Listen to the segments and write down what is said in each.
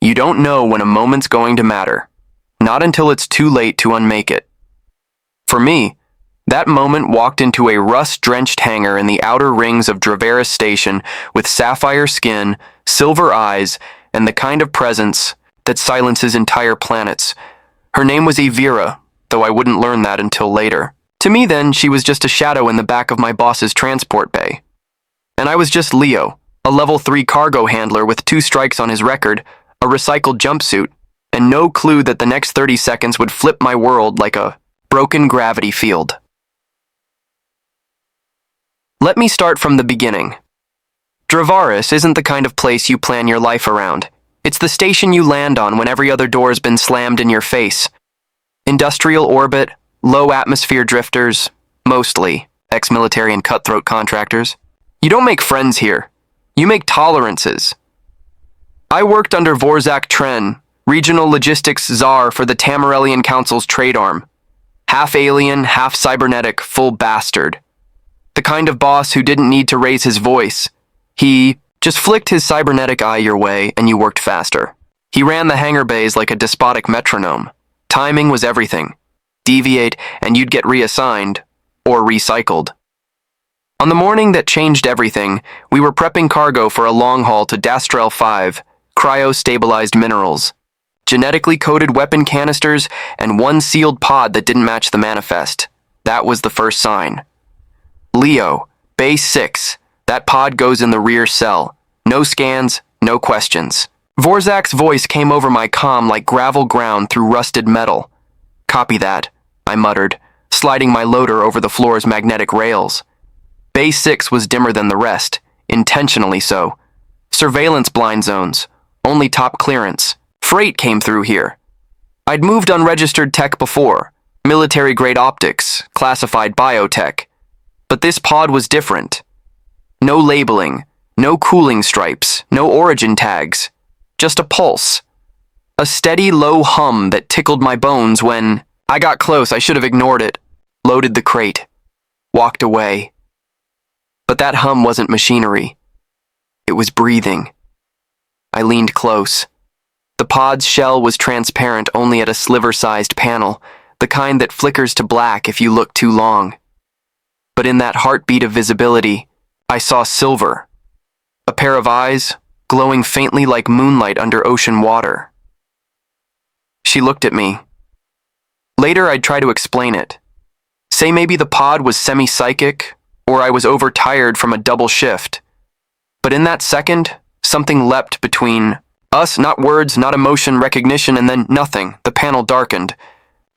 You don't know when a moment's going to matter, not until it's too late to unmake it. For me, that moment walked into a rust-drenched hangar in the outer rings of Draveris Station with sapphire skin, silver eyes, and the kind of presence that silences entire planets. Her name was Aevira, though I wouldn't learn that until later. To me then, she was just a shadow in the back of my boss's transport bay. And I was just Leo, a level 3 cargo handler with 2 strikes on his record, a recycled jumpsuit, and no clue that the next 30 seconds would flip my world like a broken gravity field. Let me start from the beginning. Draveris isn't the kind of place you plan your life around. It's the station you land on when every other door's been slammed in your face. Industrial orbit, low atmosphere drifters, mostly ex-military and cutthroat contractors. You don't make friends here. You make tolerances. I worked under Vorzak Tren, regional logistics czar for the Tamerellian Council's trade arm. Half alien, half cybernetic, full bastard. The kind of boss who didn't need to raise his voice. He just flicked his cybernetic eye your way and you worked faster. He ran the hangar bays like a despotic metronome. Timing was everything. Deviate and you'd get reassigned, or recycled. On the morning that changed everything, we were prepping cargo for a long haul to Dastrel 5, cryo-stabilized minerals, genetically coded weapon canisters, and one sealed pod that didn't match the manifest. That was the first sign. Leo, Base 6, that pod goes in the rear cell. No scans, no questions. Vorzak's voice came over my comm like gravel ground through rusted metal. Copy that, I muttered, sliding my loader over the floor's magnetic rails. Base 6 was dimmer than the rest, intentionally so. Surveillance blind zones, only top clearance. Freight came through here. I'd moved unregistered tech before, military-grade optics, classified biotech. But this pod was different. No labeling, no cooling stripes, no origin tags. Just a pulse. A steady, low hum that tickled my bones when I got close. I should have ignored it. Loaded the crate. Walked away. But that hum wasn't machinery. It was breathing. I leaned close. The pod's shell was transparent only at a sliver-sized panel, the kind that flickers to black if you look too long. But in that heartbeat of visibility, I saw silver. A pair of eyes, glowing faintly like moonlight under ocean water. She looked at me. Later, I'd try to explain it. Say maybe the pod was semi-psychic, or I was overtired from a double shift. But in that second, something leapt between us, not words, not emotion, recognition, and then nothing. The panel darkened.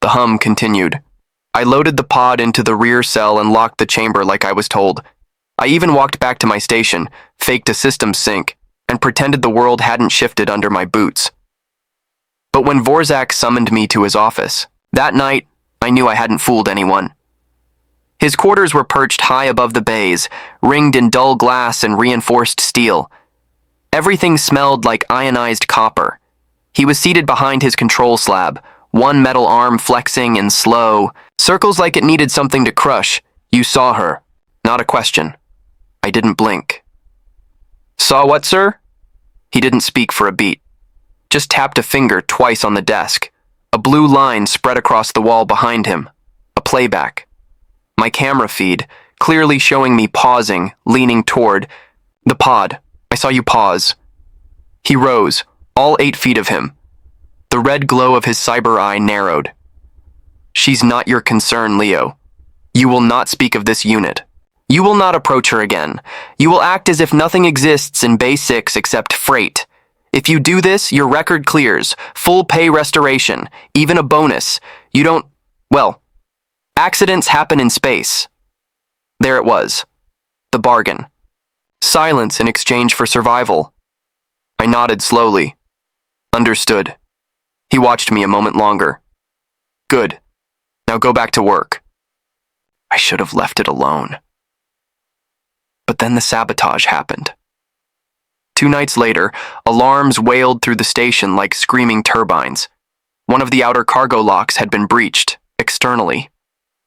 The hum continued. I loaded the pod into the rear cell and locked the chamber like I was told. I even walked back to my station, faked a system sync, and pretended the world hadn't shifted under my boots. But when Vorzak summoned me to his office, that night, I knew I hadn't fooled anyone. His quarters were perched high above the bays, ringed in dull glass and reinforced steel. Everything smelled like ionized copper. He was seated behind his control slab, one metal arm flexing in slow circles like it needed something to crush. You saw her. Not a question. I didn't blink. Saw what, sir? He didn't speak for a beat. Just tapped a finger twice on the desk. A blue line spread across the wall behind him. A playback. My camera feed, clearly showing me pausing, leaning toward the pod. I saw you pause. He rose, all 8 feet of him. The red glow of his cyber eye narrowed. She's not your concern, Leo. You will not speak of this unit. You will not approach her again. You will act as if nothing exists in Base 6 except freight. If you do this, your record clears, full pay restoration, even a bonus. You don't, well, accidents happen in space. There it was. The bargain. Silence in exchange for survival. I nodded slowly. Understood. He watched me a moment longer. Good. Now go back to work. I should have left it alone. But then the sabotage happened. 2 nights later, alarms wailed through the station like screaming turbines. One of the outer cargo locks had been breached, externally.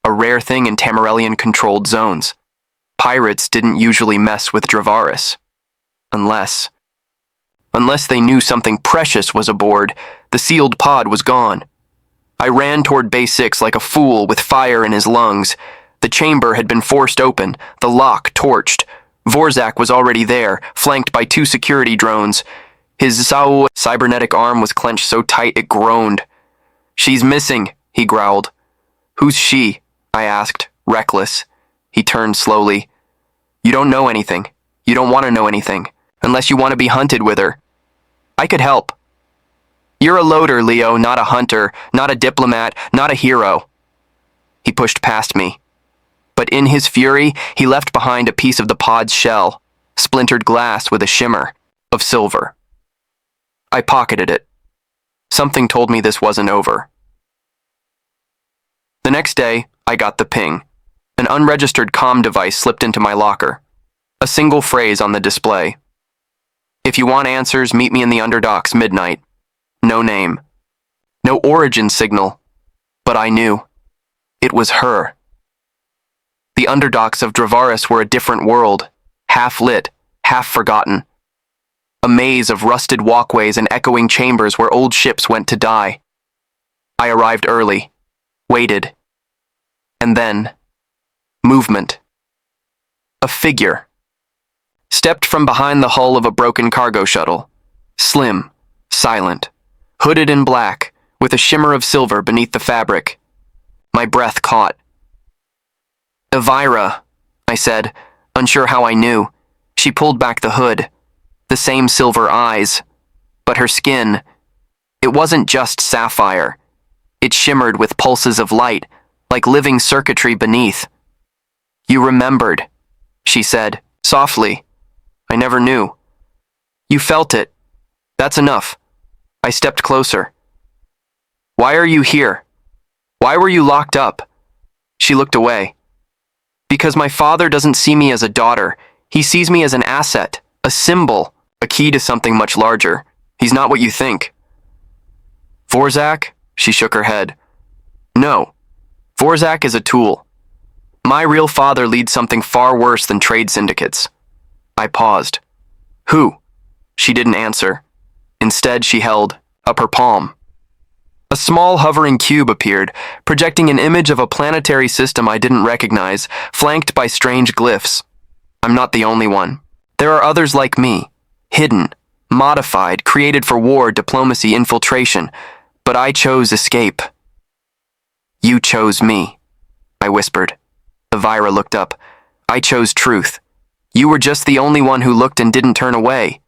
A rare thing in Tamerellian-controlled zones. Pirates didn't usually mess with Draveris. Unless... Unless they knew something precious was aboard, the sealed pod was gone. I ran toward Base 6 like a fool with fire in his lungs. The chamber had been forced open, the lock torched. Vorzak was already there, flanked by 2 security drones. His cybernetic arm was clenched so tight it groaned. "She's missing," he growled. "Who's she?" I asked, reckless. He turned slowly. "You don't know anything. You don't want to know anything, unless you want to be hunted with her. I could help." "You're a loader, Leo, not a hunter, not a diplomat, not a hero." He pushed past me. But in his fury, he left behind a piece of the pod's shell, splintered glass with a shimmer of silver. I pocketed it. Something told me this wasn't over. The next day, I got the ping. An unregistered comm device slipped into my locker. A single phrase on the display. "If you want answers, meet me in the Underdocks midnight." No name. No origin signal. But I knew. It was her. The Underdocks of Dravaris were a different world, half-lit, half-forgotten. A maze of rusted walkways and echoing chambers where old ships went to die. I arrived early, waited, and then, movement. A figure. Stepped from behind the hull of a broken cargo shuttle, slim, silent, hooded in black, with a shimmer of silver beneath the fabric. My breath caught. "Aevira," I said, unsure how I knew. She pulled back the hood. The same silver eyes. But her skin, it wasn't just sapphire. It shimmered with pulses of light, like living circuitry beneath. "You remembered," she said, softly. "I never knew." "You felt it. That's enough." I stepped closer. "Why are you here? Why were you locked up?" She looked away. "Because my father doesn't see me as a daughter. He sees me as an asset, a symbol, a key to something much larger. He's not what you think." "Vorzak?" She shook her head. "No. Vorzak is a tool. My real father leads something far worse than trade syndicates." I paused. "Who?" She didn't answer. Instead, she held up her palm. A small hovering cube appeared, projecting an image of a planetary system I didn't recognize, flanked by strange glyphs. I'm not the only one. There are others like me, hidden, modified, created for war, diplomacy, infiltration, but I chose escape. "You chose me," I whispered. Aevira looked up. "I chose truth. You were just the only one who looked and didn't turn away."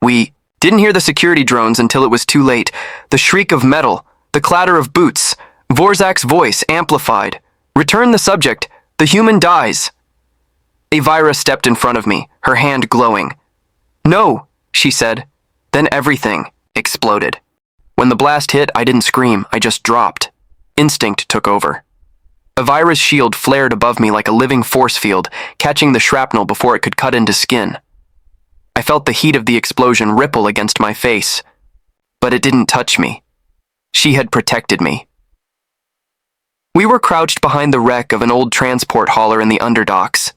We didn't hear the security drones until it was too late. The shriek of metal, the clatter of boots, Vorzak's voice amplified. "Return the subject. The human dies." Aevira stepped in front of me, her hand glowing. "No," she said. Then everything exploded. When the blast hit, I didn't scream, I just dropped. Instinct took over. Aevira's shield flared above me like a living force field, catching the shrapnel before it could cut into skin. I felt the heat of the explosion ripple against my face, but it didn't touch me. She had protected me. We were crouched behind the wreck of an old transport hauler in the Underdocks.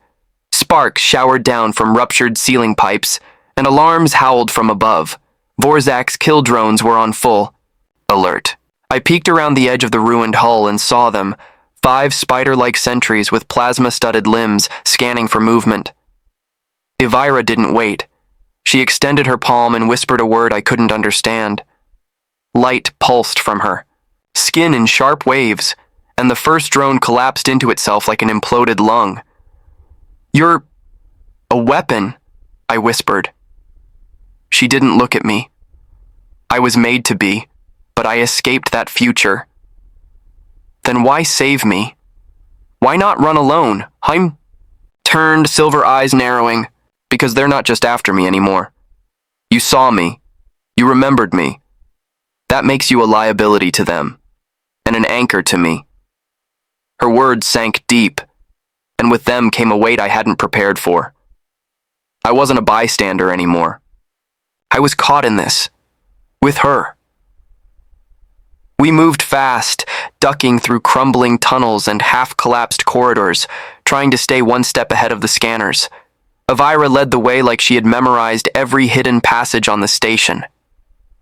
Sparks showered down from ruptured ceiling pipes, and alarms howled from above. Vorzak's kill drones were on full alert. I peeked around the edge of the ruined hull and saw them, 5 spider-like sentries with plasma-studded limbs scanning for movement. Aevira didn't wait. She extended her palm and whispered a word I couldn't understand. Light pulsed from her, skin in sharp waves, and the first drone collapsed into itself like an imploded lung. "You're a weapon," I whispered. She didn't look at me. I was made to be, but I escaped that future. Then why save me? Why not run alone? I'm turned, silver eyes narrowing, because they're not just after me anymore. You saw me. You remembered me. That makes you a liability to them, and an anchor to me. Her words sank deep, and with them came a weight I hadn't prepared for. I wasn't a bystander anymore. I was caught in this, with her. We moved fast, ducking through crumbling tunnels and half-collapsed corridors, trying to stay one step ahead of the scanners. Aevira led the way like she had memorized every hidden passage on the station.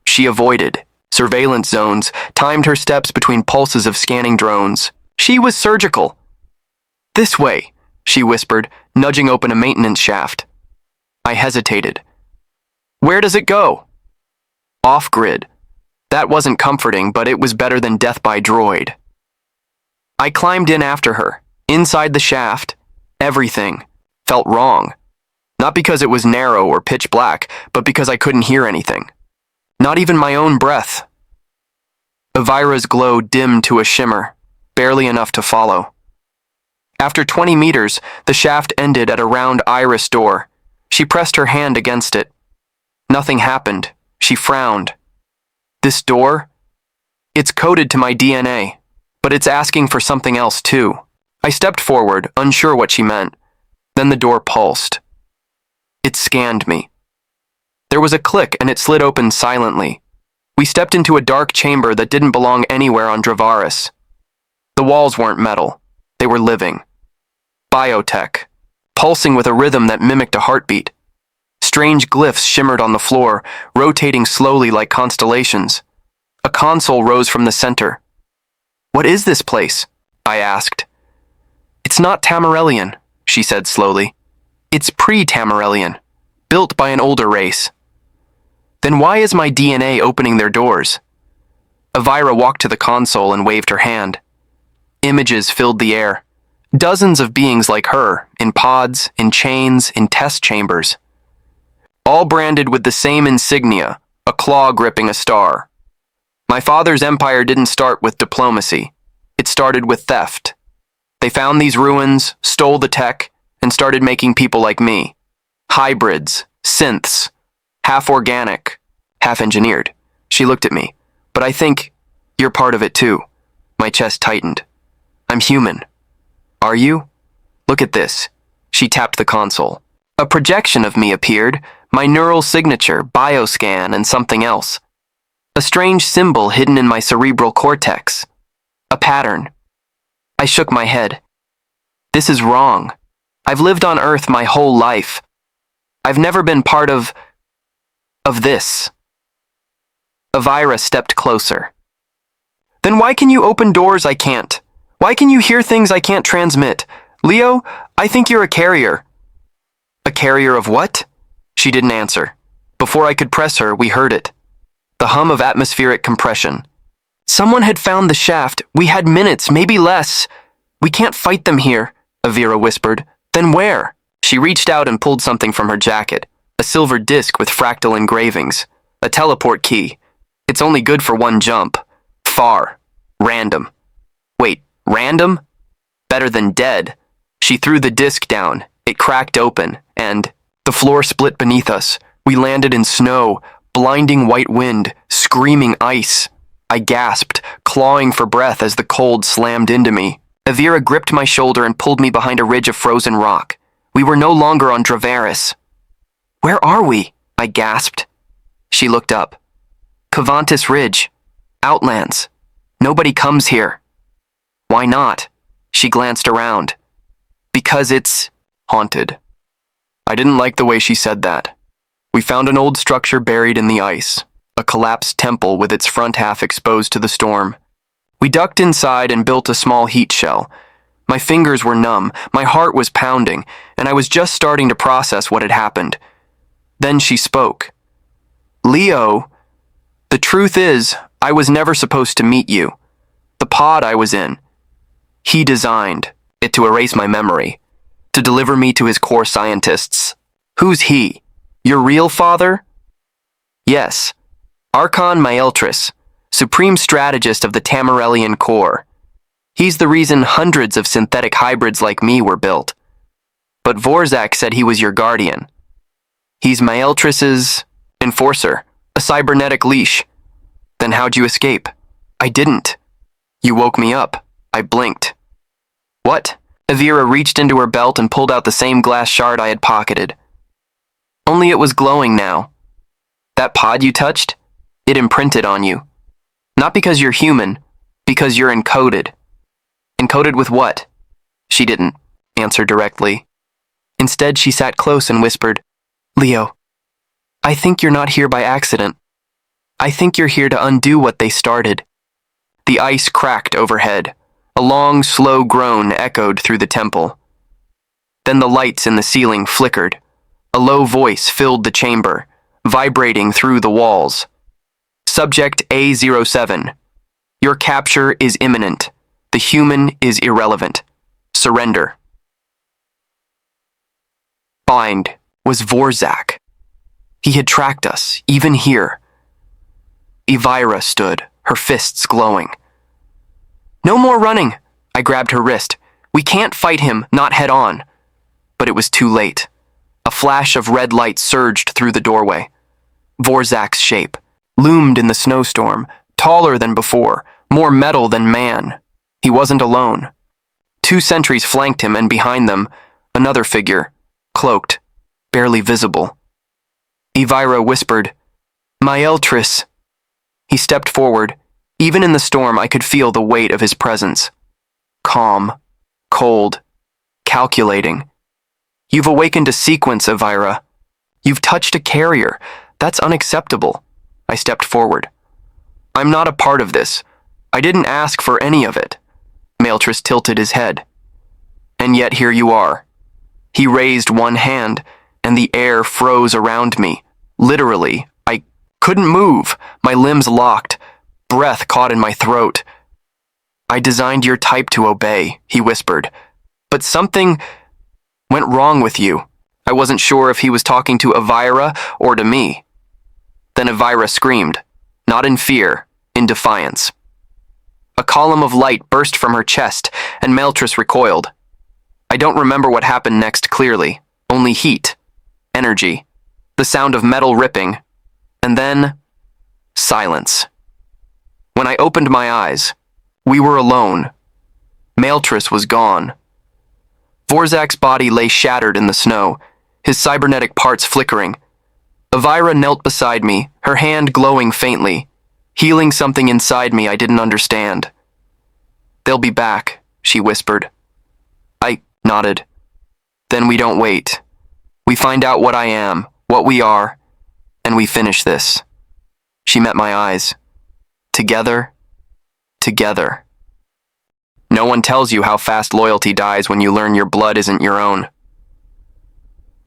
She avoided surveillance zones, timed her steps between pulses of scanning drones. She was surgical. "This way," she whispered, nudging open a maintenance shaft. I hesitated. "Where does it go?" "Off-grid." That wasn't comforting, but it was better than death by droid. I climbed in after her. Inside the shaft, everything felt wrong. Not because it was narrow or pitch black, but because I couldn't hear anything. Not even my own breath. Aevira's glow dimmed to a shimmer, barely enough to follow. After 20 meters, the shaft ended at a round iris door. She pressed her hand against it. Nothing happened. She frowned. "This door? It's coded to my DNA, but it's asking for something else too." I stepped forward, unsure what she meant. Then the door pulsed. It scanned me. There was a click and it slid open silently. We stepped into a dark chamber that didn't belong anywhere on Dravaris. The walls weren't metal. They were living. Biotech, pulsing with a rhythm that mimicked a heartbeat. Strange glyphs shimmered on the floor, rotating slowly like constellations. A console rose from the center. "What is this place?" I asked. "It's not Tamerellian," she said slowly. "It's pre-Tamerellian, built by an older race." "Then why is my DNA opening their doors?" Aevira walked to the console and waved her hand. Images filled the air. Dozens of beings like her, in pods, in chains, in test chambers. All branded with the same insignia, a claw gripping a star. My father's empire didn't start with diplomacy. It started with theft. They found these ruins, stole the tech, and started making people like me. Hybrids, synths, half organic, half engineered. She looked at me. "But I think you're part of it too." My chest tightened. "I'm human." "Are you? Look at this." She tapped the console. A projection of me appeared, my neural signature, bioscan, and something else. A strange symbol hidden in my cerebral cortex. A pattern. I shook my head. This is wrong. I've lived on Earth my whole life. I've never been part of this. Aevira stepped closer. "Then why can you open doors I can't? Why can you hear things I can't transmit? Leo, I think you're a carrier." "A carrier of what?" She didn't answer. Before I could press her, we heard it. The hum of atmospheric compression. "Someone had found the shaft. We had minutes, maybe less." "We can't fight them here," Aevira whispered. "Then where?" She reached out and pulled something from her jacket. A silver disc with fractal engravings. A teleport key. It's only good for one jump. Far. Random. Wait, random? Better than dead. She threw the disc down. It cracked open, and the floor split beneath us. We landed in snow, blinding white wind, screaming ice. I gasped, clawing for breath as the cold slammed into me. Aevira gripped my shoulder and pulled me behind a ridge of frozen rock. We were no longer on Dravaris. "Where are we?" I gasped. She looked up. "Cavantis Ridge. Outlands. Nobody comes here." "Why not?" She glanced around. "Because it's haunted." I didn't like the way she said that. We found an old structure buried in the ice, a collapsed temple with its front half exposed to the storm. We ducked inside and built a small heat shell. My fingers were numb, my heart was pounding, and I was just starting to process what had happened. Then she spoke. "Leo, the truth is, I was never supposed to meet you. The pod I was in, he designed it to erase my memory, to deliver me to his core scientists." "Who's he? Your real father?" "Yes. Archon Maeltris, supreme strategist of the Tamerellian core. He's the reason hundreds of synthetic hybrids like me were built. But Vorzak said he was your guardian. He's Maeltris's enforcer, a cybernetic leash. Then how'd you escape?" "I didn't." "You woke me up." I blinked. "What?" Aevira reached into her belt and pulled out the same glass shard I had pocketed. Only it was glowing now. "That pod you touched? It imprinted on you. Not because you're human, because you're encoded." "Encoded with what?" She didn't answer directly. Instead, she sat close and whispered, "Leo, I think you're not here by accident. I think you're here to undo what they started." The ice cracked overhead. A long, slow groan echoed through the temple. Then the lights in the ceiling flickered. A low voice filled the chamber, vibrating through the walls. "Subject A07. Your capture is imminent. The human is irrelevant. Surrender." Behind was Vorzak. He had tracked us, even here. Aevira stood, her fists glowing. "No more running," I grabbed her wrist. "We can't fight him, not head on." But it was too late. A flash of red light surged through the doorway. Vorzak's shape loomed in the snowstorm, taller than before, more metal than man. He wasn't alone. 2 sentries flanked him, and behind them, another figure, cloaked, barely visible. Aevira whispered, "My Eltris." He stepped forward. Even in the storm, I could feel the weight of his presence. Calm, cold, calculating. "You've awakened a sequence, Aevira. You've touched a carrier. That's unacceptable." I stepped forward. "I'm not a part of this. I didn't ask for any of it." Maeltris tilted his head. "And yet here you are." He raised one hand, and the air froze around me. Literally, I couldn't move. My limbs locked. Breath caught in my throat. "I designed your type to obey," he whispered. "But something went wrong with you." I wasn't sure if he was talking to Aevira or to me. Then Aevira screamed, not in fear, in defiance. A column of light burst from her chest, and Maeltris recoiled. I don't remember what happened next clearly, only heat, energy, the sound of metal ripping, and then silence. When I opened my eyes, we were alone. Maeltris was gone. Vorzak's body lay shattered in the snow, his cybernetic parts flickering. Aevira knelt beside me, her hand glowing faintly, healing something inside me I didn't understand. "They'll be back," she whispered. I nodded. "Then we don't wait. We find out what I am, what we are, and we finish this." She met my eyes. Together, together. No one tells you how fast loyalty dies when you learn your blood isn't your own.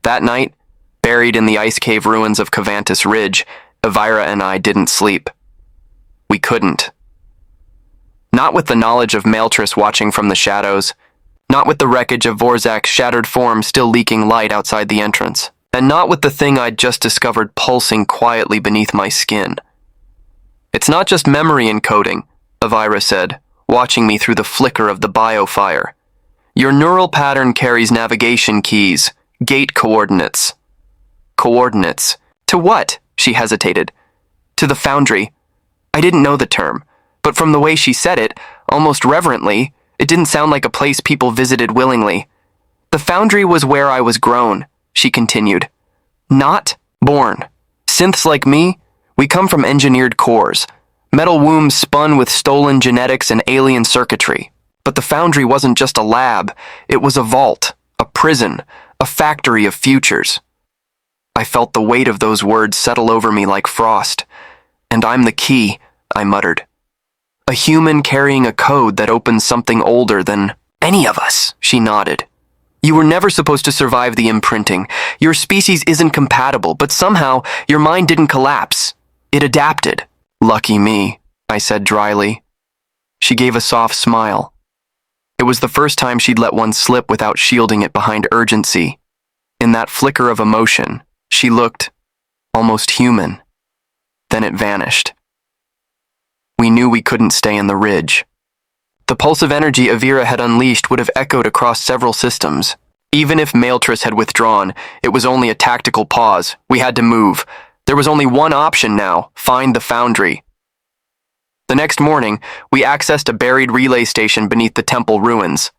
That night, buried in the ice cave ruins of Cavantus Ridge, Aevira and I didn't sleep. We couldn't. Not with the knowledge of Maeltris watching from the shadows, not with the wreckage of Vorzak's shattered form still leaking light outside the entrance, and not with the thing I'd just discovered pulsing quietly beneath my skin. "It's not just memory encoding," Aevira said, watching me through the flicker of the biofire. "Your neural pattern carries navigation keys, gate coordinates." "Coordinates? To what?" She hesitated. "To the Foundry." I didn't know the term, but from the way she said it, almost reverently, it didn't sound like a place people visited willingly. "The Foundry was where I was grown," she continued. "Not born. Synths like me, we come from engineered cores, metal wombs spun with stolen genetics and alien circuitry. But the Foundry wasn't just a lab, it was a vault, a prison, a factory of futures." I felt the weight of those words settle over me like frost. "And I'm the key," I muttered. "A human carrying a code that opens something older than any of us," she nodded. "You were never supposed to survive the imprinting. Your species isn't compatible, but somehow your mind didn't collapse. It adapted." "Lucky me," I said dryly. She gave a soft smile. It was the first time she'd let one slip without shielding it behind urgency. In that flicker of emotion, she looked almost human. Then it vanished. We knew we couldn't stay in the ridge. The pulse of energy Aevira had unleashed would have echoed across several systems. Even if Maeltris had withdrawn, it was only a tactical pause. We had to move. There was only one option now: find the Foundry. The next morning, we accessed a buried relay station beneath the temple ruins.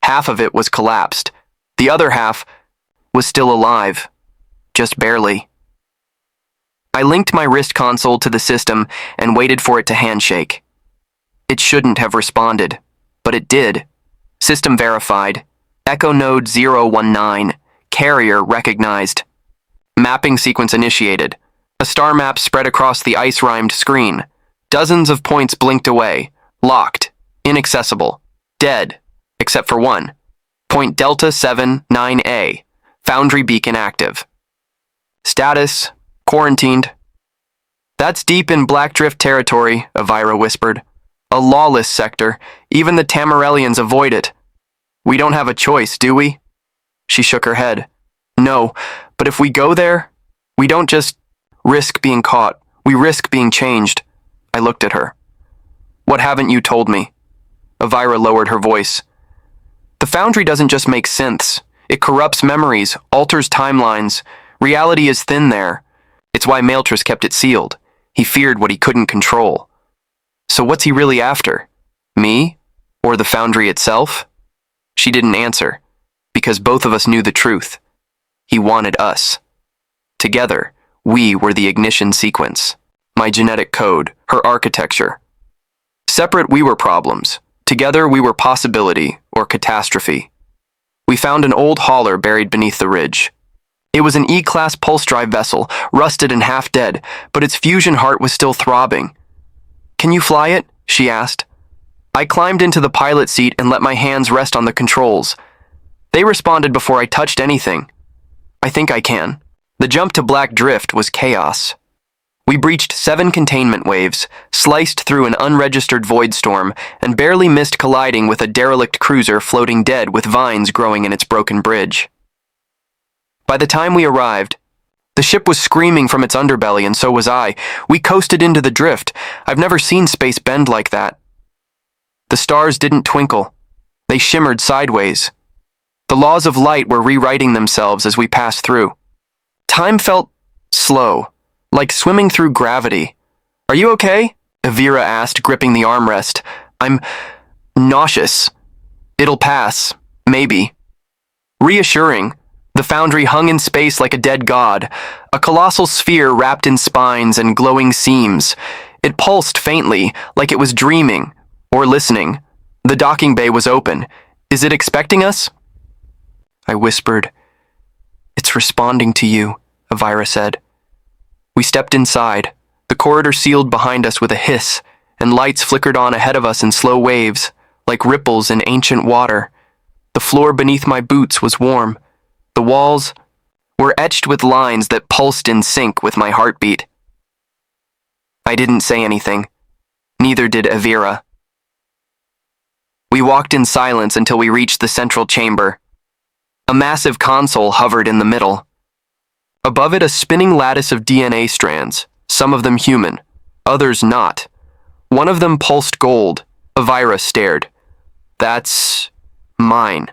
Half of it was collapsed. The other half was still alive, just barely. I linked my wrist console to the system and waited for it to handshake. It shouldn't have responded, but it did. System verified. Echo Node 019. Carrier recognized. Mapping sequence initiated. A star map spread across the ice-rimed screen. Dozens of points blinked away. Locked. Inaccessible. Dead. Except for one. Point Delta 79A. Foundry beacon active. Status: quarantined. That's deep in Black Drift territory, Aevira whispered. A lawless sector. Even the Tamerellians avoid it. We don't have a choice, do we? She shook her head. No, but if we go there, we don't just risk being caught. We risk being changed. I looked at her. What haven't you told me? Aevira lowered her voice. The Foundry doesn't just make synths. It corrupts memories, alters timelines. Reality is thin there. It's why Maeltris kept it sealed. He feared what he couldn't control. So what's he really after? Me? Or the Foundry itself? She didn't answer, because both of us knew the truth. He wanted us. Together, we were the ignition sequence. My genetic code, her architecture. Separate, we were problems. Together, we were possibility, or catastrophe. We found an old hauler buried beneath the ridge. It was an E-class pulse drive vessel, rusted and half dead, but its fusion heart was still throbbing. Can you fly it? She asked. I climbed into the pilot seat and let my hands rest on the controls. They responded before I touched anything. I think I can. The jump to Black Drift was chaos. We breached 7 containment waves, sliced through an unregistered void storm, and barely missed colliding with a derelict cruiser floating dead with vines growing in its broken bridge. By the time we arrived, the ship was screaming from its underbelly, and so was I. We coasted into the drift. I've never seen space bend like that. The stars didn't twinkle. They shimmered sideways. The laws of light were rewriting themselves as we passed through. Time felt slow, like swimming through gravity. Are you okay? Aevira asked, gripping the armrest. I'm nauseous. It'll pass. Maybe. Reassuring. The Foundry hung in space like a dead god, a colossal sphere wrapped in spines and glowing seams. It pulsed faintly, like it was dreaming, or listening. The docking bay was open. Is it expecting us? I whispered. It's responding to you, Aevira said. We stepped inside. The corridor sealed behind us with a hiss, and lights flickered on ahead of us in slow waves, like ripples in ancient water. The floor beneath my boots was warm. The walls were etched with lines that pulsed in sync with my heartbeat. I didn't say anything. Neither did Aevira. We walked in silence until we reached the central chamber. A massive console hovered in the middle. Above it, a spinning lattice of DNA strands, some of them human, others not. One of them pulsed gold. Aevira stared. That's mine.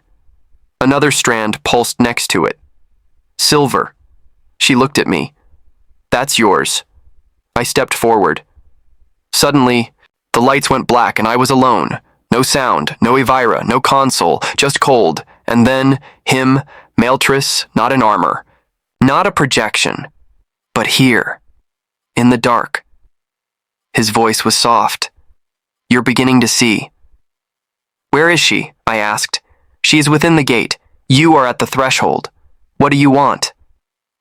Another strand pulsed next to it. Silver. She looked at me. That's yours. I stepped forward. Suddenly, the lights went black and I was alone. No sound, no Aevira, no console, just cold. And then, him, Maeltris, not in armor. Not a projection. But here. In the dark. His voice was soft. You're beginning to see. Where is she? I asked. She is within the gate. You are at the threshold. What do you want?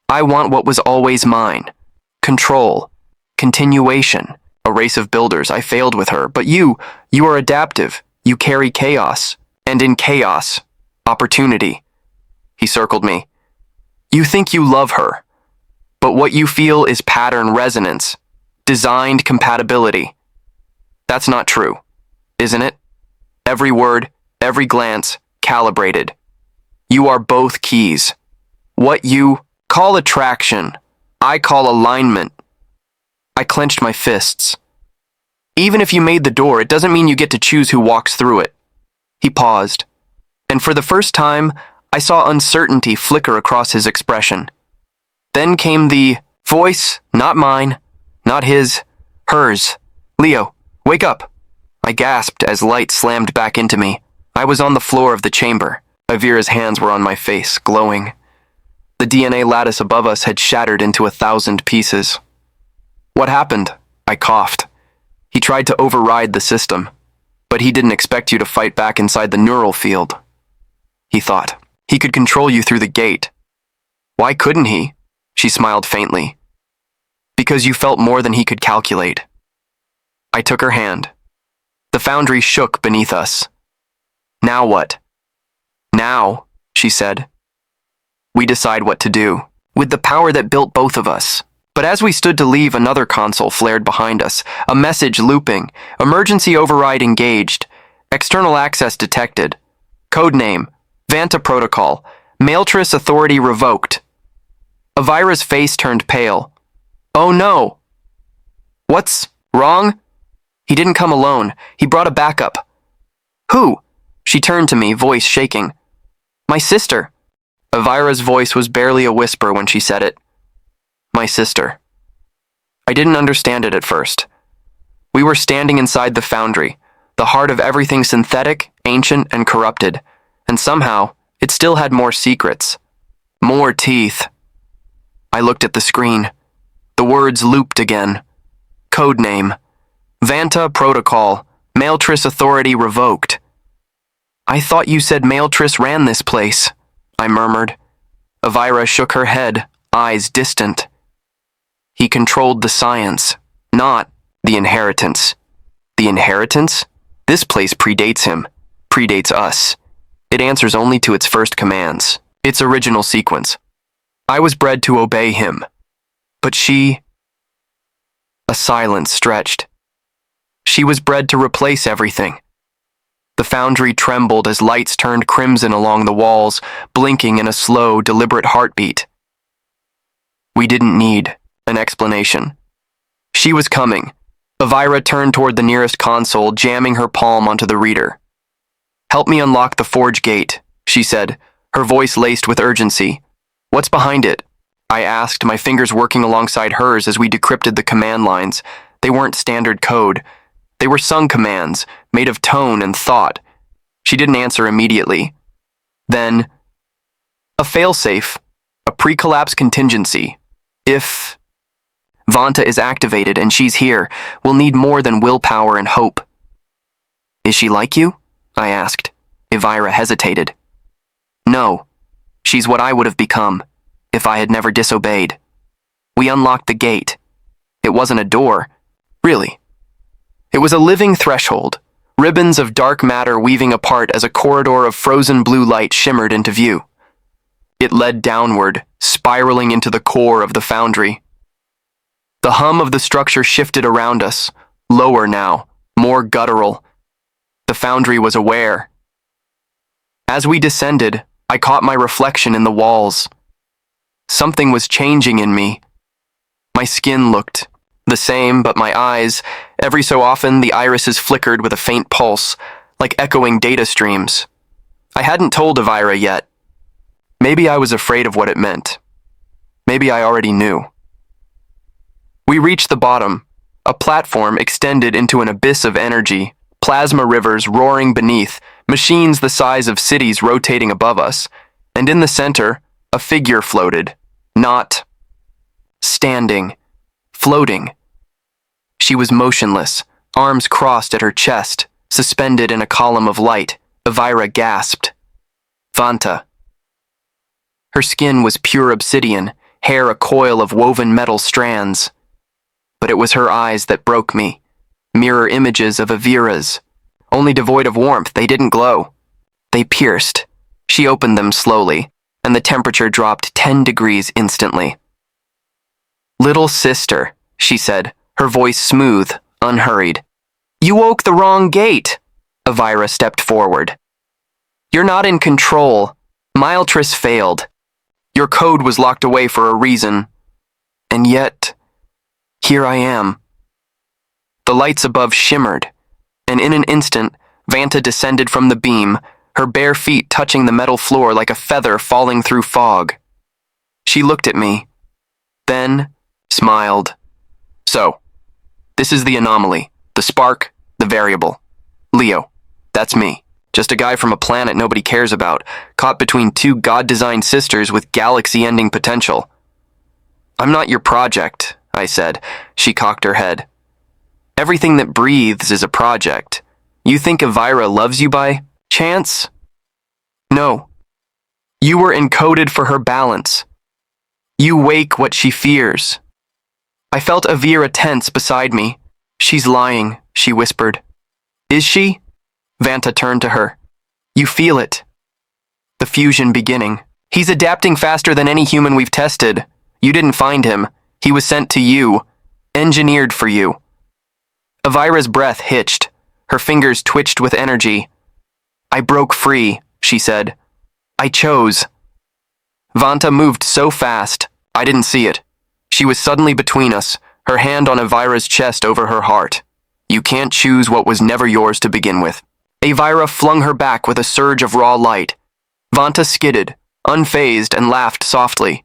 I want what was always mine. Control. Continuation. A race of builders. I failed with her. But you are adaptive. You carry chaos. And in chaos, opportunity. He circled me. You think you love her. But what you feel is pattern resonance. Designed compatibility. That's not true, isn't it? Every word, every glance, calibrated. You are both keys. What you call attraction, I call alignment. I clenched my fists. Even if you made the door, it doesn't mean you get to choose who walks through it. He paused, and for the first time, I saw uncertainty flicker across his expression. Then came the voice, not mine, not his, hers. Leo, wake up. I gasped as light slammed back into me. I was on the floor of the chamber. Aevira's hands were on my face, glowing. The DNA lattice above us had shattered into 1,000 pieces. What happened? I coughed. He tried to override the system, but he didn't expect you to fight back inside the neural field. He thought. He could control you through the gate, Why couldn't he? She smiled faintly. Because you felt more than he could calculate. I took her hand. The Foundry shook beneath us. Now what? Now, she said, we decide what to do, with the power that built both of us. But as we stood to leave, another console flared behind us, a message looping, emergency override engaged, external access detected, codename, Vanta Protocol, Maeltris authority revoked. Aevira's face turned pale. Oh no! What's wrong? He didn't come alone. He brought a backup. Who? She turned to me, voice shaking. My sister. Aevira's voice was barely a whisper when she said it. My sister. I didn't understand it at first. We were standing inside the Foundry, the heart of everything synthetic, ancient, and corrupted, and somehow it still had more secrets. More teeth. I looked at the screen. The words looped again. Codename. Vanta Protocol. Maeltris authority revoked. I thought you said Maeltris ran this place, I murmured. Aevira shook her head, eyes distant. He controlled the science, not the inheritance. The inheritance? This place predates him, predates us. It answers only to its first commands, its original sequence. I was bred to obey him. But she... A silence stretched. She was bred to replace everything. The Foundry trembled as lights turned crimson along the walls, blinking in a slow, deliberate heartbeat. We didn't need an explanation. She was coming. Aevira turned toward the nearest console, jamming her palm onto the reader. Help me unlock the forge gate, she said, her voice laced with urgency. What's behind it? I asked, my fingers working alongside hers as we decrypted the command lines. They weren't standard code. They were sung commands, made of tone and thought. She didn't answer immediately. Then, a failsafe, a pre-collapse contingency. If Vanta is activated and she's here, we'll need more than willpower and hope. Is she like you? I asked. Aevira hesitated. No, she's what I would have become if I had never disobeyed. We unlocked the gate. It wasn't a door, really. It was a living threshold, ribbons of dark matter weaving apart as a corridor of frozen blue light shimmered into view. It led downward, spiraling into the core of the Foundry. The hum of the structure shifted around us, lower now, more guttural. The Foundry was aware. As we descended, I caught my reflection in the walls. Something was changing in me. My skin looked the same, but my eyes, every so often the irises flickered with a faint pulse, like echoing data streams. I hadn't told Aevira yet. Maybe I was afraid of what it meant. Maybe I already knew. We reached the bottom. A platform extended into an abyss of energy, plasma rivers roaring beneath, machines the size of cities rotating above us, and in the center, a figure floated, not standing, floating. She was motionless, arms crossed at her chest, suspended in a column of light. Aevira gasped. Vanta. Her skin was pure obsidian, hair a coil of woven metal strands. But it was her eyes that broke me, mirror images of Aevira's. Only devoid of warmth, they didn't glow. They pierced. She opened them slowly, and the temperature dropped 10 degrees instantly. Little sister, she said, her voice smooth, unhurried. You woke the wrong gate. Aevira stepped forward. You're not in control. Maeltris failed. Your code was locked away for a reason. And yet, here I am. The lights above shimmered, and in an instant, Vanta descended from the beam, her bare feet touching the metal floor like a feather falling through fog. She looked at me, then smiled. So, this is the anomaly, the spark, the variable. Leo, that's me. Just a guy from a planet nobody cares about, caught between two God-designed sisters with galaxy-ending potential. I'm not your project, I said. She cocked her head. Everything that breathes is a project. You think Aevira loves you by chance? No. You were encoded for her balance. You wake what she fears. I felt Aevira tense beside me. She's lying, she whispered. Is she? Vanta turned to her. You feel it. The fusion beginning. He's adapting faster than any human we've tested. You didn't find him. He was sent to you. Engineered for you. Aevira's breath hitched. Her fingers twitched with energy. I broke free, she said. I chose. Vanta moved so fast, I didn't see it. She was suddenly between us, her hand on Aevira's chest over her heart. You can't choose what was never yours to begin with. Aevira flung her back with a surge of raw light. Vanta skidded, unfazed, and laughed softly.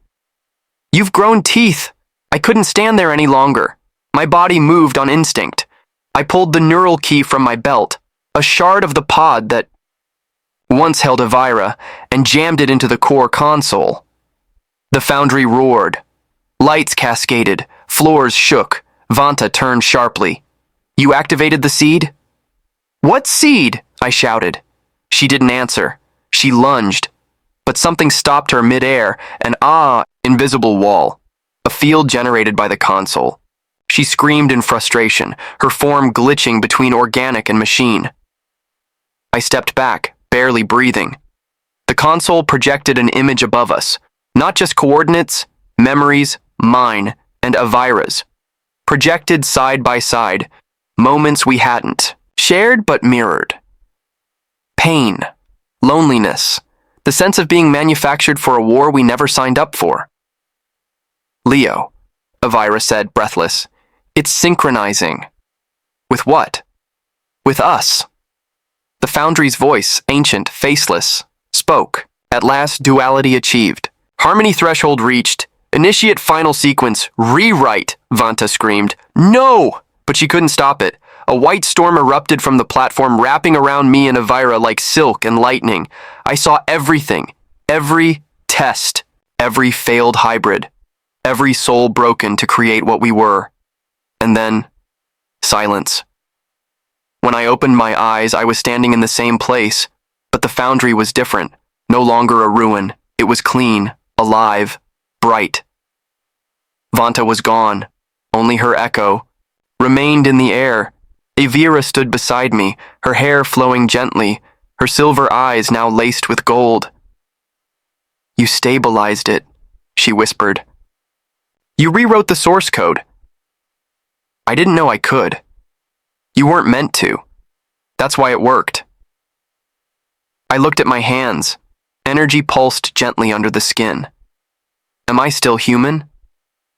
You've grown teeth. I couldn't stand there any longer. My body moved on instinct. I pulled the neural key from my belt, a shard of the pod that once held Aevira, and jammed it into the core console. The Foundry roared. Lights cascaded, floors shook. Vanta turned sharply. You activated the seed? What seed? I shouted. She didn't answer. She lunged. But something stopped her midair, an invisible wall, a field generated by the console. She screamed in frustration, her form glitching between organic and machine. I stepped back, barely breathing. The console projected an image above us, not just coordinates, memories, mine, and Aevira's. Projected side by side, moments we hadn't shared but mirrored. Pain, loneliness, the sense of being manufactured for a war we never signed up for. Leo, Aevira said, breathless. It's synchronizing. With what? With us. The Foundry's voice, ancient, faceless, spoke. At last, duality achieved. Harmony threshold reached. Initiate final sequence. Rewrite, Vanta screamed. No! But she couldn't stop it. A white storm erupted from the platform, wrapping around me and Aevira like silk and lightning. I saw everything. Every test. Every failed hybrid. Every soul broken to create what we were. And then, silence. When I opened my eyes, I was standing in the same place, but the Foundry was different. No longer a ruin. It was clean, alive, bright. Vanta was gone. Only her echo remained in the air. Aevira stood beside me, her hair flowing gently, her silver eyes now laced with gold. You stabilized it, she whispered. You rewrote the source code. I didn't know I could. You weren't meant to. That's why it worked. I looked at my hands. Energy pulsed gently under the skin. Am I still human?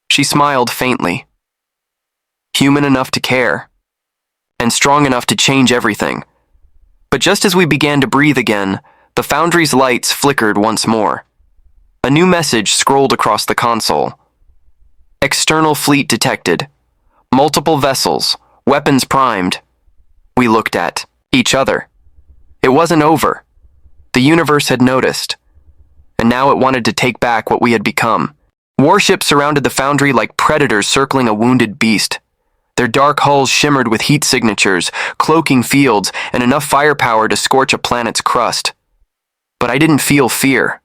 She smiled faintly. Human enough to care. And strong enough to change everything. But just as we began to breathe again, the Foundry's lights flickered once more. A new message scrolled across the console. External fleet detected. Multiple vessels, weapons primed. We looked at each other. It wasn't over. The universe had noticed. And now it wanted to take back what we had become. Warships surrounded the Foundry like predators circling a wounded beast. Their dark hulls shimmered with heat signatures, cloaking fields, and enough firepower to scorch a planet's crust. But I didn't feel fear.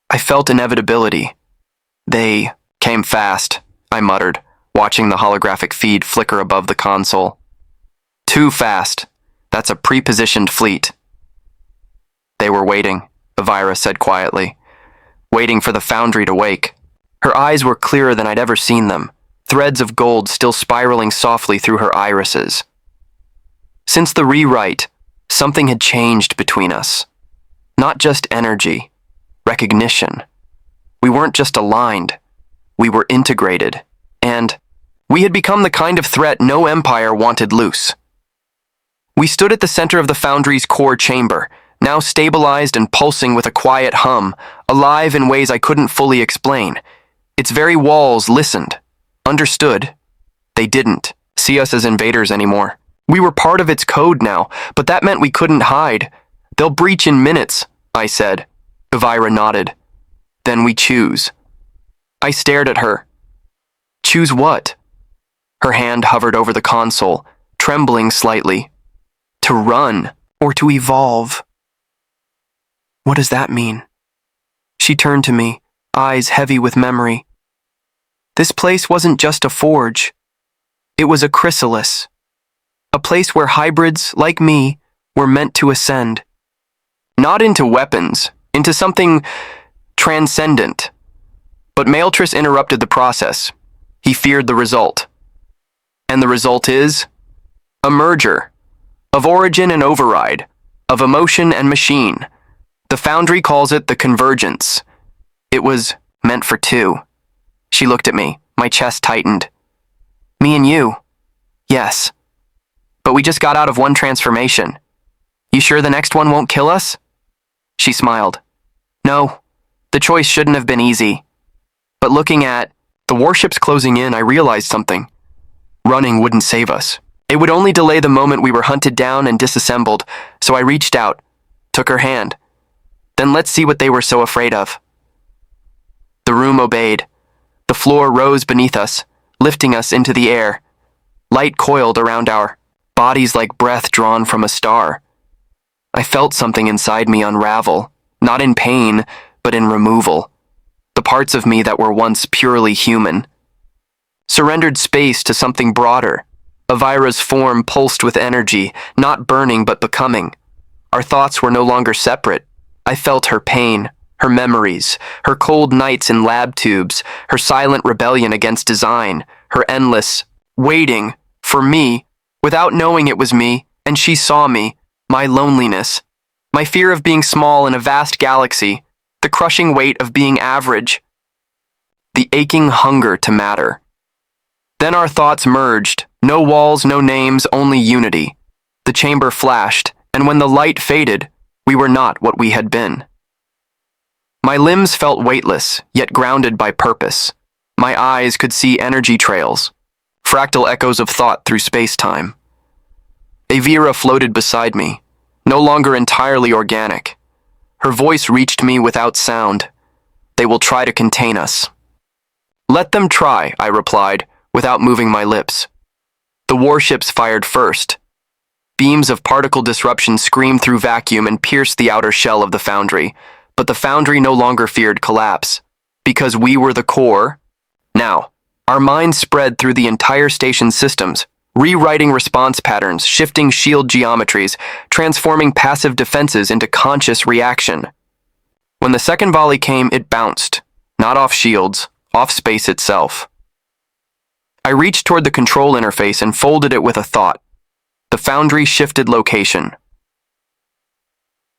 I felt inevitability. They came fast, I muttered, watching the holographic feed flicker above the console. Too fast. That's a pre-positioned fleet. They were waiting, Aevira said quietly, waiting for the Foundry to wake. Her eyes were clearer than I'd ever seen them, threads of gold still spiraling softly through her irises. Since the rewrite, something had changed between us. Not just energy, recognition. We weren't just aligned. We were integrated. And we had become the kind of threat no empire wanted loose. We stood at the center of the Foundry's core chamber, now stabilized and pulsing with a quiet hum, alive in ways I couldn't fully explain. Its very walls listened, understood. They didn't see us as invaders anymore. We were part of its code now, but that meant we couldn't hide. They'll breach in minutes, I said. Aevira nodded. Then we choose. I stared at her. Choose what? Her hand hovered over the console, trembling slightly. To run or to evolve. What does that mean? She turned to me, eyes heavy with memory. This place wasn't just a forge. It was a chrysalis. A place where hybrids, like me, were meant to ascend. Not into weapons, into something transcendent. But Maeltris interrupted the process. He feared the result. And the result is a merger of origin and override, of emotion and machine. The Foundry calls it the convergence. It was meant for two. She looked at me. My chest tightened. Me and you. Yes. But we just got out of one transformation. You sure the next one won't kill us? She smiled. No, the choice shouldn't have been easy. But looking at the warships closing in, I realized something. Running wouldn't save us. It would only delay the moment we were hunted down and disassembled, so I reached out, took her hand. Then let's see what they were so afraid of. The room obeyed. The floor rose beneath us, lifting us into the air. Light coiled around our bodies like breath drawn from a star. I felt something inside me unravel, not in pain, but in removal. The parts of me that were once purely human. Surrendered space to something broader. Aevira's form pulsed with energy, not burning but becoming. Our thoughts were no longer separate. I felt her pain, her memories, her cold nights in lab tubes, her silent rebellion against design, her endless waiting for me, without knowing it was me, and she saw me, my loneliness, my fear of being small in a vast galaxy, the crushing weight of being average, the aching hunger to matter. Then our thoughts merged, no walls, no names, only unity. The chamber flashed, and when the light faded, we were not what we had been. My limbs felt weightless, yet grounded by purpose. My eyes could see energy trails, fractal echoes of thought through space-time. Aevira floated beside me, no longer entirely organic. Her voice reached me without sound. They will try to contain us. Let them try, I replied, without moving my lips. The warships fired first. Beams of particle disruption screamed through vacuum and pierced the outer shell of the Foundry, but the Foundry no longer feared collapse. Because we were the core. Now, our minds spread through the entire station's systems, rewriting response patterns, shifting shield geometries, transforming passive defenses into conscious reaction. When the second volley came, it bounced, not off shields, off space itself. I reached toward the control interface and folded it with a thought. The Foundry shifted location.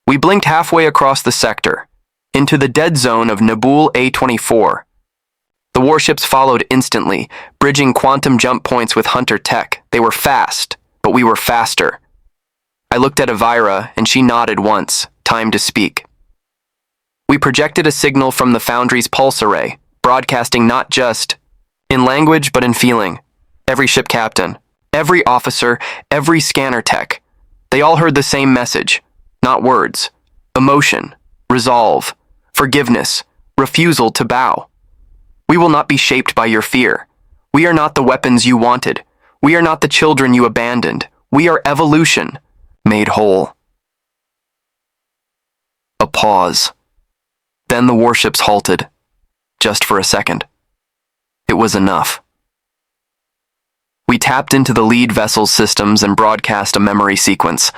We blinked halfway across the sector, into the dead zone of Nabul A24. The warships followed instantly, bridging quantum jump points with Hunter tech. They were fast, but we were faster. I looked at Aevira, and she nodded once, time to speak. We projected a signal from the Foundry's pulse array, broadcasting not just in language but in feeling. Every ship captain, every officer, every scanner tech, they all heard the same message. Not words. Emotion, resolve, forgiveness, refusal to bow. We will not be shaped by your fear. We are not the weapons you wanted. We are not the children you abandoned. We are evolution, made whole. A pause. Then the warships halted, just for a second. It was enough. We tapped into the lead vessel's systems and broadcast a memory sequence.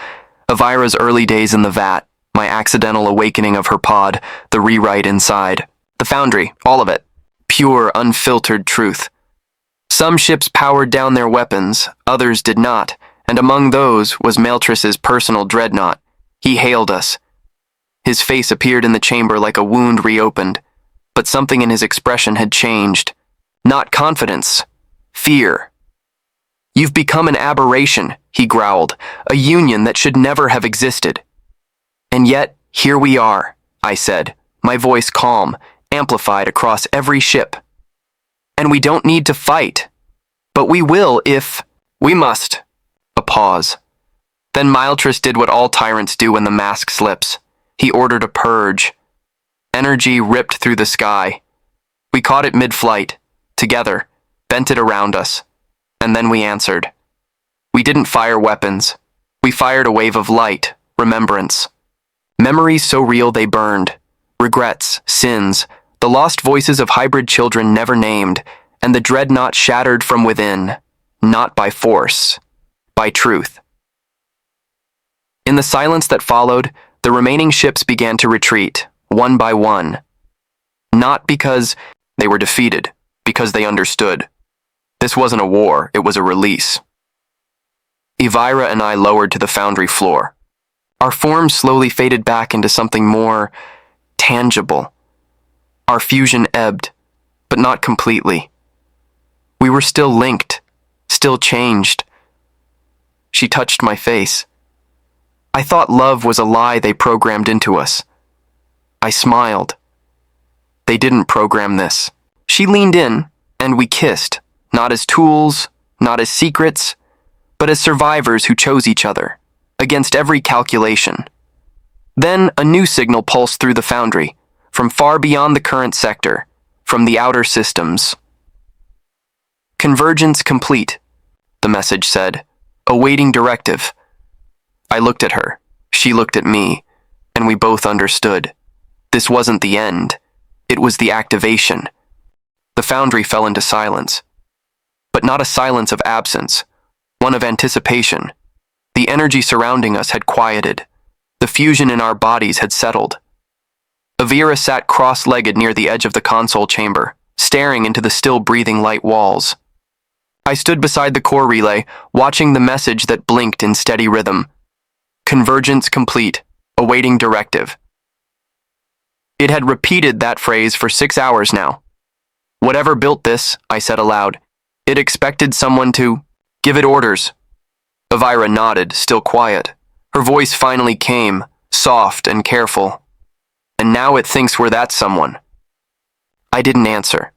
Aevira's early days in the vat, my accidental awakening of her pod, the rewrite inside. The Foundry, all of it. Pure, unfiltered truth. Some ships powered down their weapons, others did not, and among those was Maeltris's personal dreadnought. He hailed us. His face appeared in the chamber like a wound reopened, but something in his expression had changed. Not confidence, fear. You've become an aberration, he growled, a union that should never have existed. And yet, here we are, I said, my voice calm, amplified across every ship. And we don't need to fight. But we will if we must. A pause. Then Maeltris did what all tyrants do when the mask slips. He ordered a purge. Energy ripped through the sky. We caught it mid-flight, together, bent it around us. And then we answered. We didn't fire weapons. We fired a wave of light, remembrance. Memories so real they burned. Regrets, sins, the lost voices of hybrid children never named, and the dreadnought shattered from within, not by force, by truth. In the silence that followed, the remaining ships began to retreat, one by one. Not because they were defeated, because they understood. This wasn't a war, it was a release. Aevira and I lowered to the Foundry floor. Our forms slowly faded back into something more tangible. Our fusion ebbed, but not completely. We were still linked, still changed. She touched my face. I thought love was a lie they programmed into us. I smiled. They didn't program this. She leaned in, and we kissed, not as tools, not as secrets, but as survivors who chose each other, against every calculation. Then a new signal pulsed through the Foundry, from far beyond the current sector, from the outer systems. "Convergence complete," the message said, awaiting directive. I looked at her, she looked at me, and we both understood. This wasn't the end, it was the activation. The Foundry fell into silence. But not a silence of absence, one of anticipation. The energy surrounding us had quieted. The fusion in our bodies had settled. Aevira sat cross-legged near the edge of the console chamber, staring into the still breathing light walls. I stood beside the core relay, watching the message that blinked in steady rhythm. Convergence complete, awaiting directive. It had repeated that phrase for 6 hours now. Whatever built this, I said aloud, it expected someone to give it orders. Aevira nodded, still quiet. Her voice finally came, soft and careful. And now it thinks we're that someone. I didn't answer.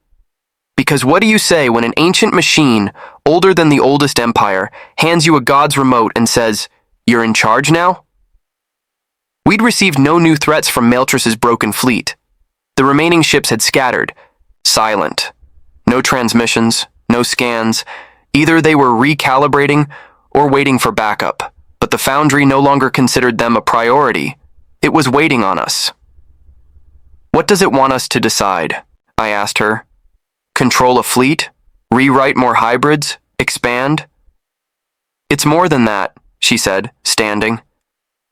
Because what do you say when an ancient machine, older than the oldest empire, hands you a god's remote and says, "You're in charge now?" We'd received no new threats from Maeltress's broken fleet. The remaining ships had scattered, silent. No transmissions, no scans. Either they were recalibrating or waiting for backup, but the Foundry no longer considered them a priority. It was waiting on us. "What does it want us to decide?" I asked her. "Control a fleet? Rewrite more hybrids? Expand?" "It's more than that," she said, standing.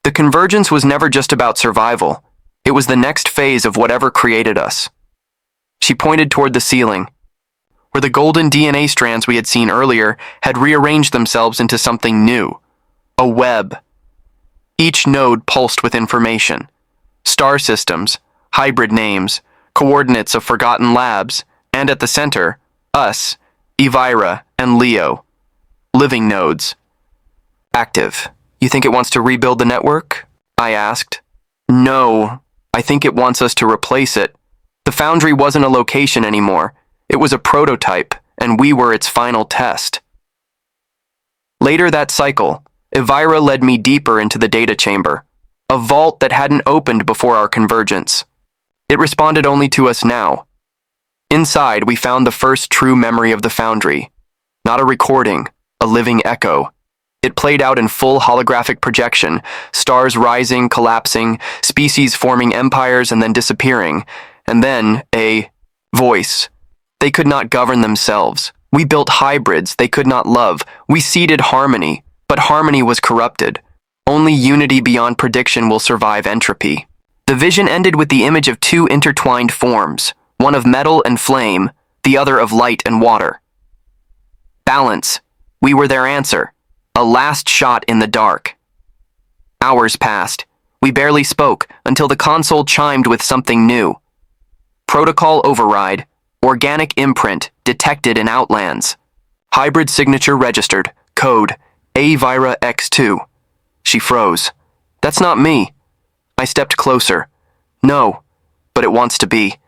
"The convergence was never just about survival. It was the next phase of whatever created us." She pointed toward the ceiling, where the golden DNA strands we had seen earlier had rearranged themselves into something new, a web. Each node pulsed with information, star systems, hybrid names, coordinates of forgotten labs, and at the center, us, Aevira, and Leo, living nodes. "Active. You think it wants to rebuild the network?" I asked. "No, I think it wants us to replace it. The Foundry wasn't a location anymore. It was a prototype, and we were its final test." Later that cycle, Aevira led me deeper into the data chamber, a vault that hadn't opened before our convergence. It responded only to us now. Inside, we found the first true memory of the Foundry. Not a recording, a living echo. It played out in full holographic projection, stars rising, collapsing, species forming empires and then disappearing, and then a voice. They could not govern themselves. We built hybrids they could not love. We seeded harmony, but harmony was corrupted. Only unity beyond prediction will survive entropy. The vision ended with the image of two intertwined forms, one of metal and flame, the other of light and water. Balance. We were their answer. A last shot in the dark. Hours passed. We barely spoke until the console chimed with something new. Protocol override. Organic imprint detected in Outlands. Hybrid signature registered. Code Aevira X2. She froze. "That's not me." I stepped closer. "No, but it wants to be."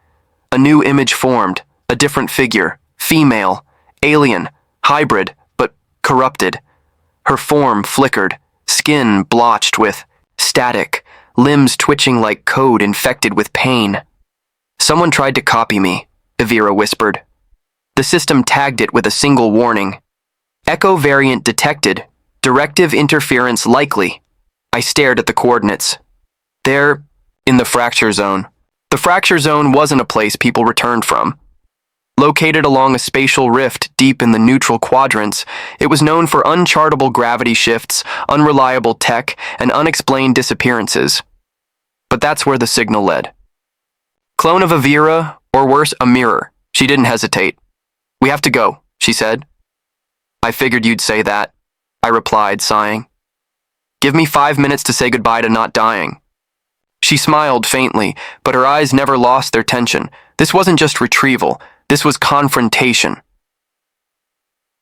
A new image formed, a different figure, female, alien, hybrid, but corrupted. Her form flickered, skin blotched with static, limbs twitching like code infected with pain. "Someone tried to copy me," Aevira whispered. The system tagged it with a single warning. "Echo variant detected. Directive interference likely." I stared at the coordinates. "They're in the fracture zone." The fracture zone wasn't a place people returned from. Located along a spatial rift deep in the neutral quadrants, it was known for unchartable gravity shifts, unreliable tech, and unexplained disappearances. But that's where the signal led. Clone of Aevira, or worse, a mirror. She didn't hesitate. "We have to go," she said. "I figured you'd say that," I replied, sighing. "Give me 5 minutes to say goodbye to not dying." She smiled faintly, but her eyes never lost their tension. This wasn't just retrieval. This was confrontation.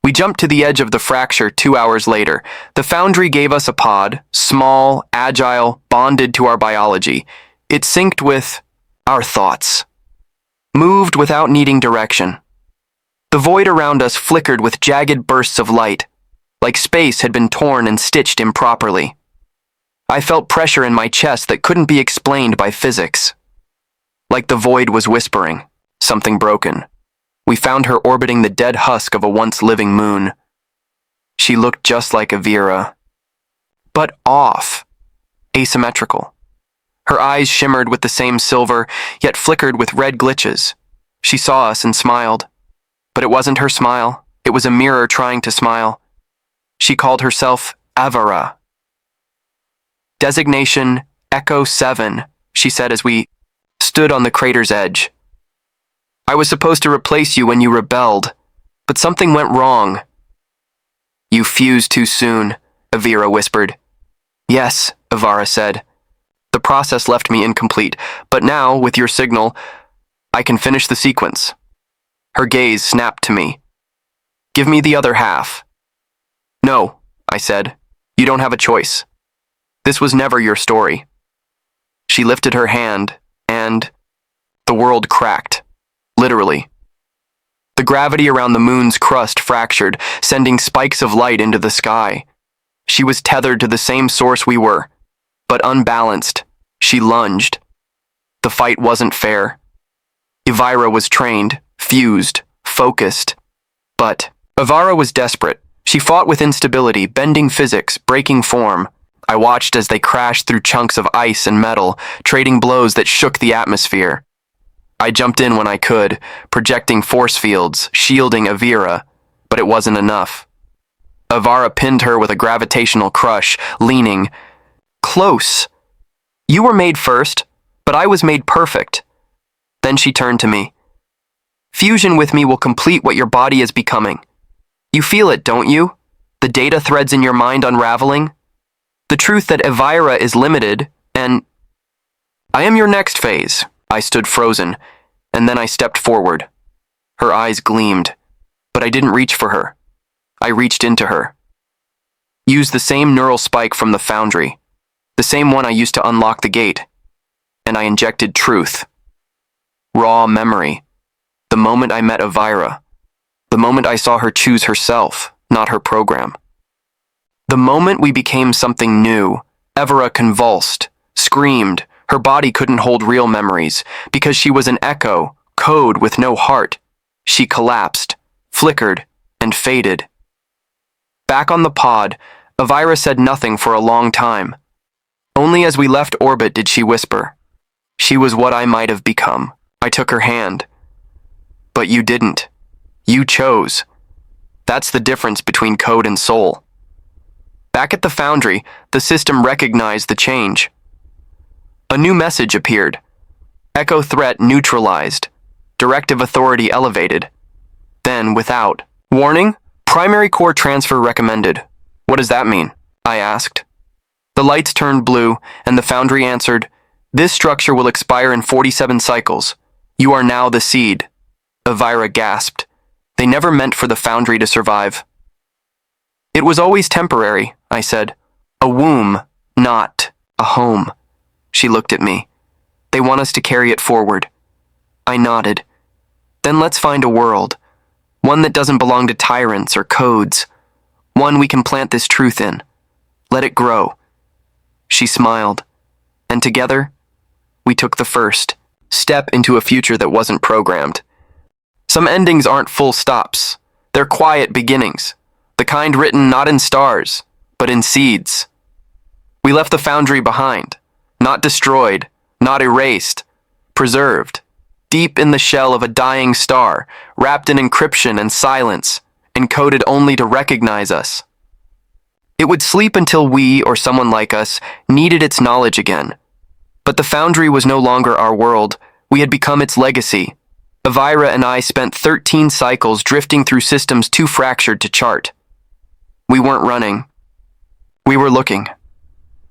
We jumped to the edge of the fracture 2 hours later. The Foundry gave us a pod, small, agile, bonded to our biology. It synced with our thoughts. Moved without needing direction. The void around us flickered with jagged bursts of light, like space had been torn and stitched improperly. I felt pressure in my chest that couldn't be explained by physics. Like the void was whispering, something broken. We found her orbiting the dead husk of a once-living moon. She looked just like Aevira, but off, asymmetrical. Her eyes shimmered with the same silver, yet flickered with red glitches. She saw us and smiled. But it wasn't her smile. It was a mirror trying to smile. She called herself Aevira. "Designation Echo 7, she said as we stood on the crater's edge. "I was supposed to replace you when you rebelled, but something went wrong." "You fused too soon," Aevira whispered. "Yes," Aevira said. "The process left me incomplete, but now, with your signal, I can finish the sequence." Her gaze snapped to me. "Give me the other half." "No," I said. "You don't have a choice. This was never your story." She lifted her hand, and the world cracked. Literally. The gravity around the moon's crust fractured, sending spikes of light into the sky. She was tethered to the same source we were, but unbalanced. She lunged. The fight wasn't fair. Aevira was trained, fused, focused. But Aevira was desperate. She fought with instability, bending physics, breaking form. I watched as they crashed through chunks of ice and metal, trading blows that shook the atmosphere. I jumped in when I could, projecting force fields, shielding Aevira, but it wasn't enough. Aevira pinned her with a gravitational crush, leaning. "Close. You were made first, but I was made perfect." Then she turned to me. "Fusion with me will complete what your body is becoming. You feel it, don't you? The data threads in your mind unraveling? The truth that Aevira is limited, and I am your next phase." I stood frozen, and then I stepped forward. Her eyes gleamed, but I didn't reach for her. I reached into her. Used the same neural spike from the Foundry, the same one I used to unlock the gate, and I injected truth. Raw memory. The moment I met Aevira. The moment I saw her choose herself, not her program. The moment we became something new, Aevira convulsed, screamed. Her body couldn't hold real memories. Because she was an echo, code with no heart. She collapsed, flickered, and faded. Back on the pod, Aevira said nothing for a long time. Only as we left orbit did she whisper. She was what I might have become. I took her hand. But you didn't. You chose. That's the difference between code and soul. Back at the Foundry, the system recognized the change. A new message appeared. Echo threat neutralized. Directive authority elevated. Then, without warning, primary core transfer recommended. "What does that mean?" I asked. The lights turned blue, and the Foundry answered, "This structure will expire in 47 cycles. You are now the seed." Aevira gasped. They never meant for the Foundry to survive. "It was always temporary," I said. "A womb, not a home." She looked at me. "They want us to carry it forward." I nodded. "Then let's find a world. One that doesn't belong to tyrants or codes. One we can plant this truth in. Let it grow." She smiled. And together, we took the first step into a future that wasn't programmed. Some endings aren't full stops. They're quiet beginnings. The kind written not in stars, but in seeds. We left the Foundry behind. Not destroyed, not erased, preserved. deep in the shell of a dying star, wrapped in encryption and silence, encoded only to recognize us. It would sleep until we, or someone like us, needed its knowledge again. But the Foundry was no longer our world. We had become its legacy. Aevira and I spent 13 cycles drifting through systems too fractured to chart. We weren't running. We were looking.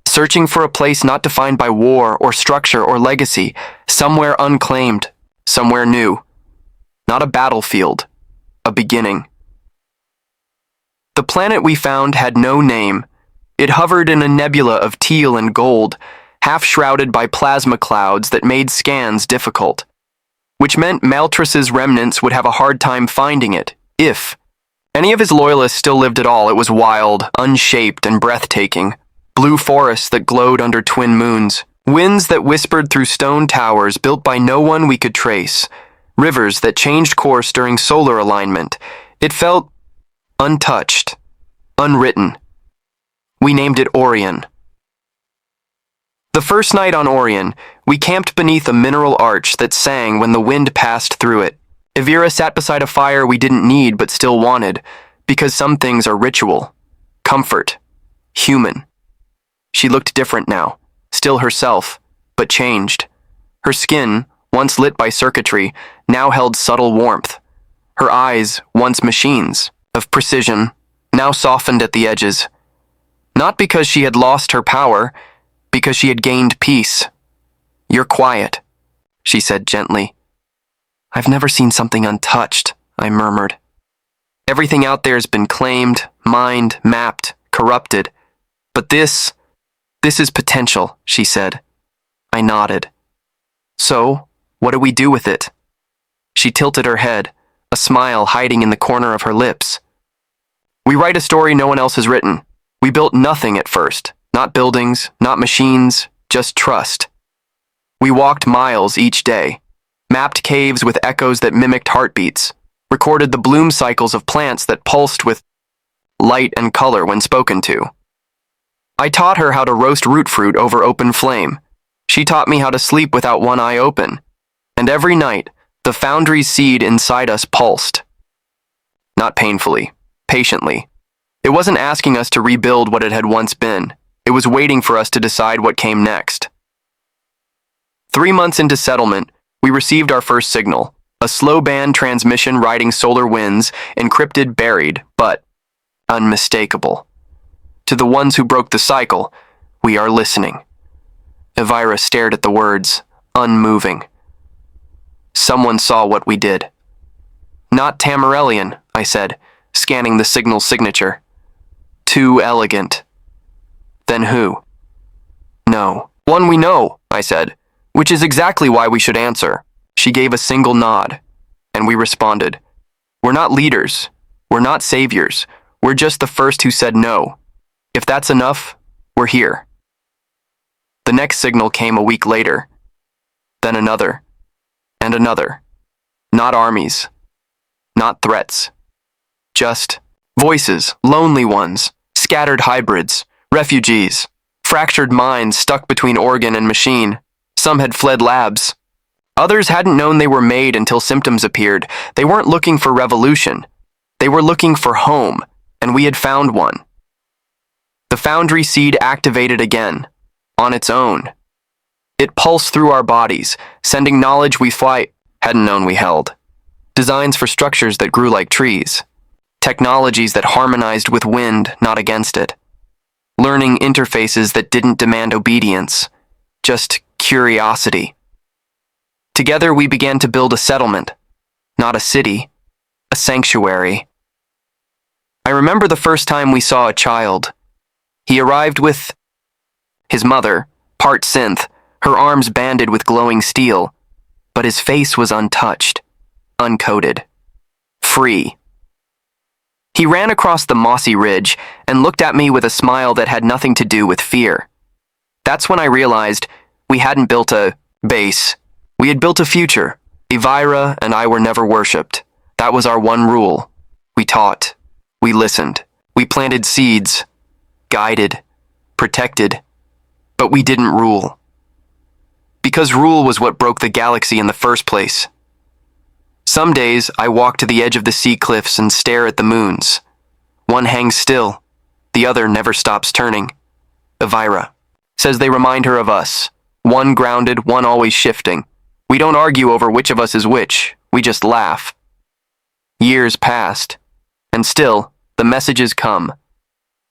Searching for a place not defined by war or structure or legacy, somewhere unclaimed, somewhere new. Not a battlefield, a beginning. The planet we found had no name. It hovered in a nebula of teal and gold, half shrouded by plasma clouds that made scans difficult, which meant Maltrus's remnants would have a hard time finding it, if any of his loyalists still lived at all. It was wild, unshaped, and breathtaking. Blue forests that glowed under twin moons, winds that whispered through stone towers built by no one we could trace, rivers that changed course during solar alignment. It felt untouched, unwritten. We named it Orion. The first night on Orion, we camped beneath a mineral arch that sang when the wind passed through it. Aevira sat beside a fire we didn't need but still wanted, because some things are ritual, comfort, human. She looked different now, still herself, but changed. Her skin, once lit by circuitry, now held subtle warmth. Her eyes, once machines, of precision, now softened at the edges. Not because she had lost her power, because she had gained peace. "You're quiet," she said gently. "I've never seen something untouched," I murmured. "Everything out there's been claimed, mined, mapped, corrupted. But this is potential," she said. I nodded. "So, what do we do with it?" She tilted her head, a smile hiding in the corner of her lips. "We write a story no one else has written. We built nothing at first. Not buildings, not machines, just trust. We walked miles each day, mapped caves with echoes that mimicked heartbeats, recorded the bloom cycles of plants that pulsed with light and color when spoken to. I taught her how to roast root fruit over open flame. She taught me how to sleep without one eye open. And every night, the Foundry seed inside us pulsed. Not painfully, patiently. It wasn't asking us to rebuild what it had once been. It was waiting for us to decide what came next. 3 months into settlement, we received our first signal, a slow band transmission riding solar winds, encrypted, buried, but unmistakable. To the ones who broke the cycle, we are listening. Aevira stared at the words, unmoving. Someone saw what we did. "Not Tamerellian," I said, scanning the signal's signature. "Too elegant." "Then who?" "No. One we know," I said, "which is exactly why we should answer." She gave a single nod, and we responded. "We're not leaders. We're not saviors. We're just the first who said no. If that's enough, we're here." The next signal came a week later. Then another. And another. Not armies. Not threats. Just voices, lonely ones, scattered hybrids, refugees, fractured minds stuck between organ and machine. Some had fled labs. Others hadn't known they were made until symptoms appeared. They weren't looking for revolution. They were looking for home, and we had found one. The Foundry seed activated again, on its own. It pulsed through our bodies, sending knowledge we hadn't known we held. Designs for structures that grew like trees. Technologies that harmonized with wind, not against it. Learning interfaces that didn't demand obedience, just curiosity. Together we began to build a settlement, not a city, a sanctuary. I remember the first time we saw a child. He arrived with his mother, part synth, her arms banded with glowing steel, but his face was untouched, uncoded, free. He ran across the mossy ridge and looked at me with a smile that had nothing to do with fear. That's when I realized we hadn't built a base. We had built a future. Aevira and I were never worshipped. That was our one rule. We taught. We listened. We planted seeds. Guided. Protected. But we didn't rule. because rule was what broke the galaxy in the first place. Some days, I walk to the edge of the sea cliffs and stare at the moons. One hangs still, the other never stops turning. Aevira says they remind her of us. One grounded, one always shifting. We don't argue over which of us is which, we just laugh. Years passed, and still, the messages come.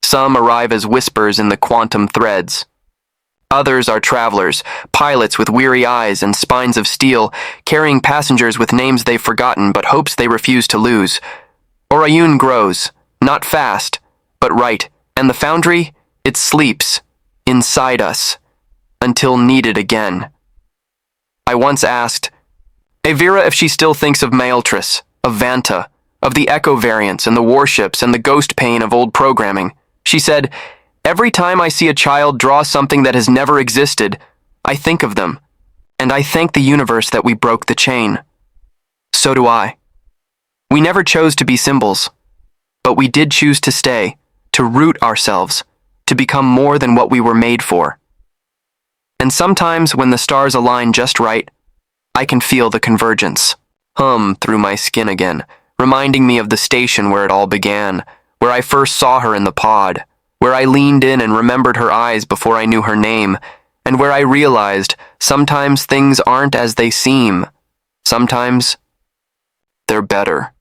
Some arrive as whispers in the quantum threads. Others are travelers, pilots with weary eyes and spines of steel, carrying passengers with names they've forgotten but hopes they refuse to lose. Orion grows, not fast, but right, and the Foundry, it sleeps, inside us, until needed again. I once asked Aevira if she still thinks of Maeltris, of Vanta, of the Echo variants and the warships and the ghost pain of old programming. She said, "Every time I see a child draw something that has never existed, I think of them, and I thank the universe that we broke the chain." So do I. We never chose to be symbols, but we did choose to stay, to root ourselves, to become more than what we were made for. And sometimes when the stars align just right, I can feel the convergence hum through my skin again, reminding me of the station where it all began, where I first saw her in the pod, where I leaned in and remembered her eyes before I knew her name, and where I realized sometimes things aren't as they seem. Sometimes they're better.